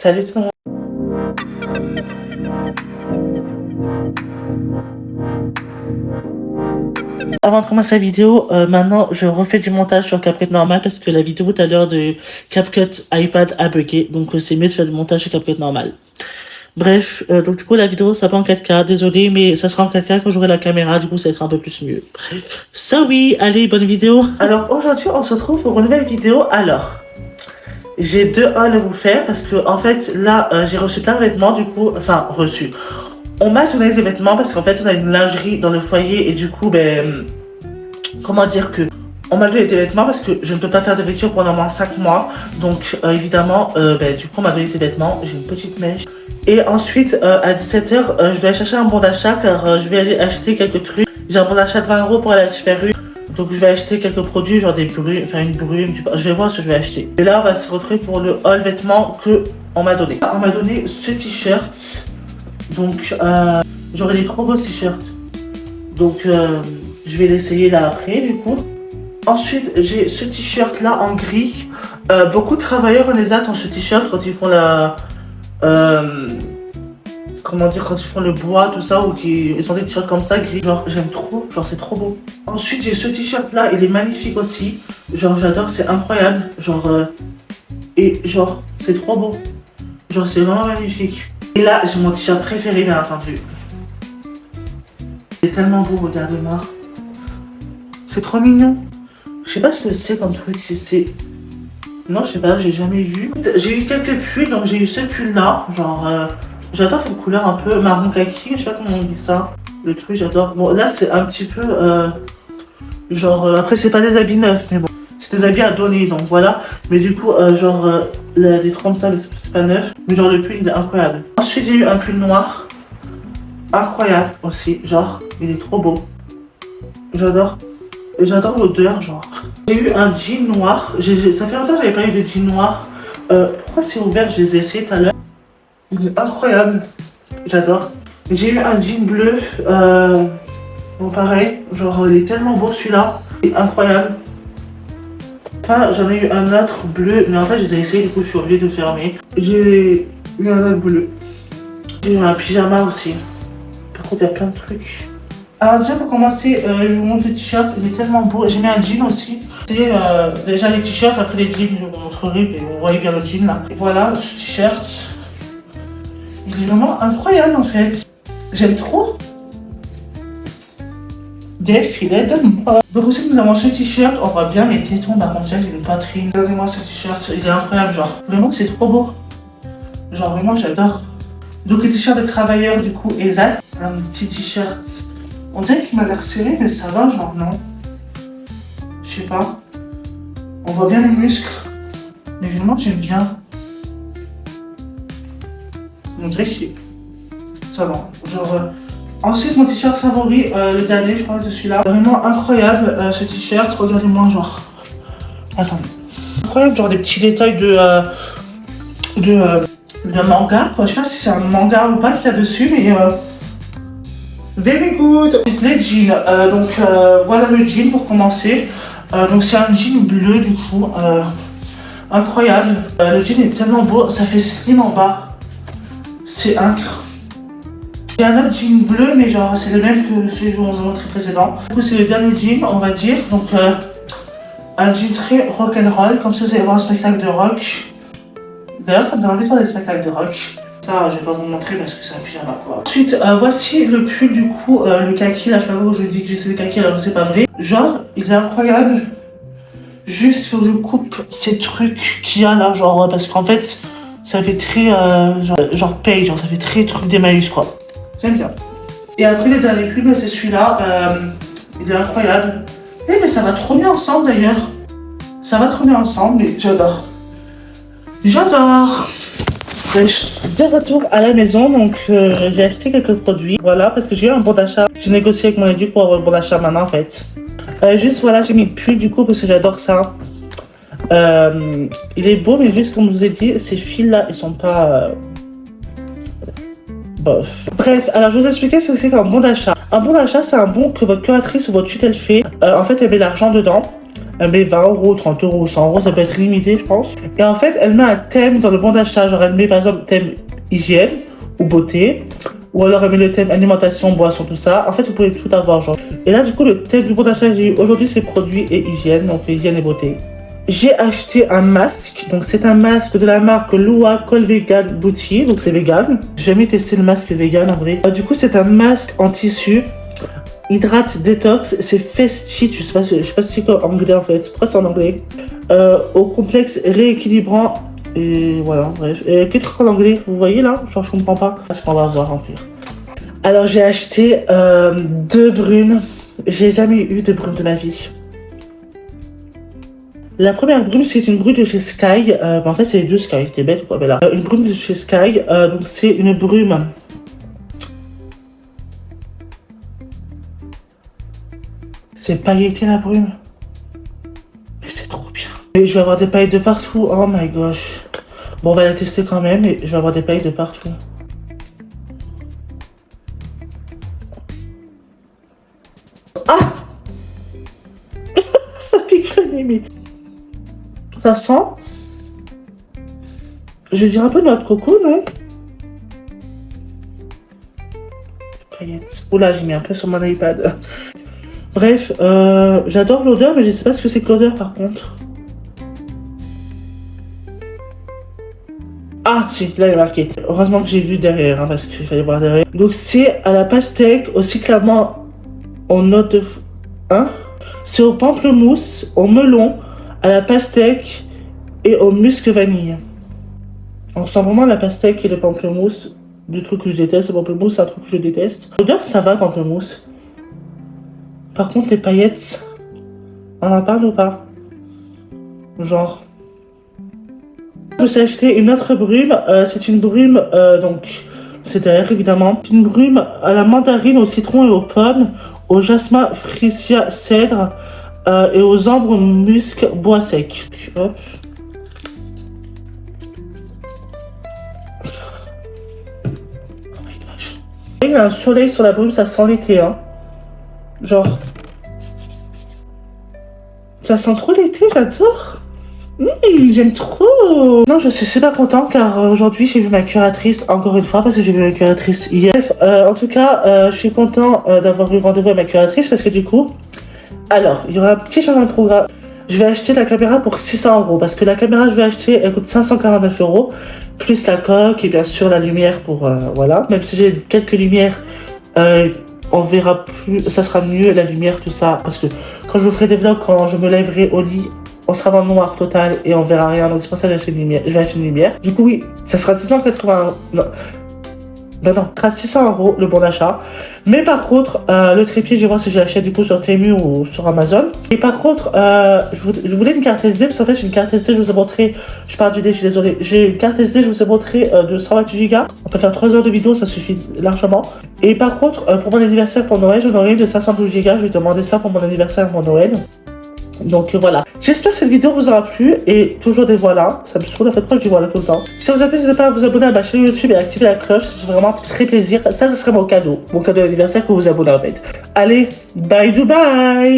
Salut tout le monde. Avant de commencer la vidéo, maintenant je refais du montage sur CapCut normal parce que la vidéo tout à l'heure de CapCut iPad a bugué, donc c'est mieux de faire du montage sur CapCut normal. Bref, donc du coup la vidéo ça pas en 4K, désolé, mais ça sera en 4K quand j'aurai la caméra, du coup ça va être un peu plus mieux. Bref, ça oui, allez, bonne vidéo. Alors aujourd'hui on se retrouve pour une nouvelle vidéo. Alors, j'ai deux hauls à vous faire parce que en fait là j'ai reçu plein de vêtements, du coup, enfin reçu. On m'a donné des vêtements parce qu'en fait on a une lingerie dans le foyer et du coup comment dire que on m'a donné des vêtements parce que je ne peux pas faire de vêtements pendant moins 5 mois. Donc évidemment du coup on m'a donné des vêtements. J'ai une petite mèche. Et ensuite à 17h je vais aller chercher un bon d'achat car je vais aller acheter quelques trucs. J'ai un bon d'achat de 20 € pour aller à la Super U. Donc je vais acheter quelques produits genre des brumes, enfin une brume, je vais voir ce que je vais acheter. Et là on va se retrouver pour le haul vêtements que on m'a donné. On m'a donné ce t-shirt. Donc j'aurai des trop beaux t-shirts. Donc je vais l'essayer là après du coup. Ensuite j'ai ce t-shirt là en gris. Beaucoup de travailleurs en ESAT ont ce t-shirt quand ils font la comment dire, quand ils font le bois tout ça, ou qu'ils ont des t-shirts comme ça gris. Genre j'aime trop, genre c'est trop beau. Ensuite j'ai ce t-shirt là, il est magnifique aussi. Genre j'adore, c'est incroyable. Genre et genre c'est trop beau. Genre c'est vraiment magnifique. Et là, j'ai mon t-shirt préféré, bien entendu. C'est tellement beau, regardez-moi. C'est trop mignon. Je sais pas ce que c'est comme truc, si c'est... Non, je sais pas, j'ai jamais vu. J'ai eu quelques pulls, donc j'ai eu ce pull-là. Genre, j'adore cette couleur un peu marron kaki, je sais pas comment on dit ça. Le truc, j'adore. Bon, là, c'est un petit peu... genre, après, c'est pas des habits neufs, mais bon. C'est des habits à donner, donc voilà. Mais du coup, genre, des trempes, ça, c'est pas neuf. Mais genre, le pull, il est incroyable. Ensuite, j'ai eu un pull noir. Incroyable aussi, genre, il est trop beau. J'adore. Et j'adore l'odeur, genre. J'ai eu un jean noir. Ça fait longtemps que j'avais pas eu de jean noir. Pourquoi c'est ouvert? Je les ai essayés tout à l'heure. Il est incroyable. J'adore. J'ai eu un jean bleu. Bon, pareil. Genre, il est tellement beau celui-là. Il est incroyable. Enfin, j'en ai eu un autre bleu, mais en fait, je les ai essayés, du coup, je suis obligée de fermer. J'ai eu un autre bleu. J'ai eu un pyjama aussi. Par contre, il y a plein de trucs. Alors, déjà, pour commencer, je vous montre le t-shirt. Il est tellement beau. J'ai mis un jean aussi. C'est déjà les t-shirts, après les jeans, je vous montrerai. Mais vous voyez bien le jean là. Et voilà, ce t-shirt. Il est vraiment incroyable en fait. J'aime trop. Défilé de moi. Donc aussi nous avons ce t-shirt, on voit bien mes tétons, par contre j'ai une poitrine. Regardez-moi ce t-shirt, il est incroyable, genre vraiment c'est trop beau. Genre vraiment j'adore. Donc le t-shirt de travailleur du coup ESAT. Un petit t-shirt. On dirait qu'il m'a l'air serré mais ça va, genre non. Je sais pas. On voit bien les muscles. Mais vraiment j'aime bien. On dirait que ça va. Genre ensuite, mon t-shirt favori, le dernier, je crois que c'est celui-là. Vraiment incroyable ce t-shirt. Regardez-moi, genre. Attendez. Incroyable, genre des petits détails de manga. Quoi. Je sais pas si c'est un manga ou pas qu'il y a dessus, mais. Very good. Les jeans. Donc voilà le jean pour commencer. Donc c'est un jean bleu du coup. Incroyable. Le jean est tellement beau. Ça fait slim en bas. C'est incroyable. J'ai un autre jean bleu, mais genre c'est le même que celui que je vous ai montré précédent. Du coup, c'est le dernier jean, on va dire. Donc, un jean très rock'n'roll, comme si vous allez voir un spectacle de rock. D'ailleurs, ça me donne envie de faire des spectacles de rock. Ça, je vais pas vous montrer parce que c'est un pyjama quoi. Ensuite, voici le pull du coup, le kaki. Là, je sais pas pourquoi je dis que j'ai des kaki alors que c'est pas vrai. Genre, il est incroyable. Juste, il faut que je coupe ces trucs qu'il y a là, genre, parce qu'en fait, ça fait très, genre paye, genre ça fait très truc d'Emmaüs quoi. J'aime bien. Et après le dernier pull, c'est celui-là. Il est incroyable. Eh mais ça va trop bien ensemble d'ailleurs. Ça va trop bien ensemble, mais j'adore. J'adore. Je suis de retour à la maison, donc j'ai acheté quelques produits. Voilà, parce que j'ai eu un bon d'achat. J'ai négocié avec mon éduc pour avoir un bon d'achat maintenant en fait. Juste voilà, j'ai mis le pull du coup parce que j'adore ça. Il est beau, mais juste comme je vous ai dit, ces fils là, ils sont pas... Bref, alors je vais vous expliquer ce que c'est qu'un bon d'achat. Un bon d'achat, c'est un bon que votre curatrice ou votre tutelle fait. En fait, elle met l'argent dedans. Elle met 20 euros, 30 euros, 100 euros, ça peut être limité, je pense. Et en fait, elle met un thème dans le bon d'achat. Genre, elle met par exemple thème hygiène ou beauté. Ou alors elle met le thème alimentation, boisson, tout ça. En fait, vous pouvez tout avoir, genre. Et là, du coup, le thème du bon d'achat que j'ai eu aujourd'hui, c'est produits et hygiène. Donc, hygiène et beauté. J'ai acheté un masque. Donc, c'est un masque de la marque Lua Colvegan Beauty. Donc, c'est vegan. J'ai jamais testé le masque vegan, en vrai. Du coup, c'est un masque en tissu. Hydrate Detox, c'est Face Sheet, je sais pas si c'est en anglais en fait, pourquoi c'est en anglais. Au complexe rééquilibrant, et voilà, bref. Et quel truc en anglais, vous voyez là, genre je comprends pas, parce qu'on va voir en pire. Alors j'ai acheté 2 brumes, j'ai jamais eu de brume de ma vie. La première brume, c'est une brume de chez Sky, en fait c'est les 2 Sky, t'es bête ou quoi, Bella. Une brume de chez Sky, donc c'est une brume. C'est pailleté la brume. Mais c'est trop bien. Et je vais avoir des paillettes de partout. Oh my gosh. Bon, on va la tester quand même. Et je vais avoir des paillettes de partout. Ah ça pique le nez, mais... Ça sent... Je dirais un peu noix de coco, non? Paillettes. Oula, j'ai mis un peu sur mon iPad. Bref, j'adore l'odeur, mais je sais pas ce que c'est que l'odeur par contre. Ah, si, là il est marqué. Heureusement que j'ai vu derrière, hein, parce qu'il fallait voir derrière. Donc c'est à la pastèque, au cyclamen, au note de... Hein? C'est au pamplemousse, au melon, à la pastèque et au musc vanille. On sent vraiment la pastèque et le pamplemousse, du truc que je déteste. Le pamplemousse, c'est un truc que je déteste. L'odeur, ça va, pamplemousse. Par contre, les paillettes, on en parle ou pas? Genre... Je me suis acheté une autre brume, c'est une brume, donc, c'est derrière évidemment. Une brume à la mandarine, au citron et aux pommes, au jasmin, freesia, cèdre, et aux ambres, musc, bois sec. Hop. Oh my gosh. Il y a un soleil sur la brume, ça sent l'été, hein. Genre... Ça sent trop l'été, j'adore. J'aime trop. Non, je suis super content car aujourd'hui j'ai vu ma curatrice encore une fois parce que j'ai vu ma curatrice hier. Bref, en tout cas, je suis content d'avoir eu rendez-vous avec ma curatrice parce que du coup, alors, il y aura un petit changement de programme. Je vais acheter la caméra pour 600 euros parce que la caméra que je vais acheter, elle coûte 549 euros plus la coque et bien sûr la lumière pour, voilà. Même si j'ai quelques lumières, on verra plus, ça sera mieux la lumière, tout ça. Parce que quand je vous ferai des vlogs, quand je me lèverai au lit, on sera dans le noir total et on verra rien. Donc c'est pour ça que j'ai acheté une lumière. Je vais acheter une lumière. Du coup, oui, ça sera 680. Non. Non, ça sera 600 euros le bon d'achat. Mais par contre, le trépied, je vais voir si je l'achète du coup sur Temu ou sur Amazon. Et par contre, je voulais une carte SD parce qu'en fait, j'ai une carte SD, je vous ai montré. Je pars du nez, je suis désolée. J'ai une carte SD, je vous ai montré de 128 Go. On peut faire 3 heures de vidéo, ça suffit largement. Et par contre, pour mon anniversaire, pour Noël, j'en aurai une de 512 Go. Je vais demander ça pour mon anniversaire, pour Noël. Donc voilà, j'espère que cette vidéo vous aura plu et toujours des voilà, ça me saoule en fait, pourquoi je dis voilà tout le temps. Si ça vous a plu, n'hésitez pas à vous abonner à ma chaîne YouTube et à activer la cloche, ça fait vraiment très plaisir. Ça, ce serait mon cadeau d'anniversaire que vous vous abonnez en fait. Allez, bye Dubaï.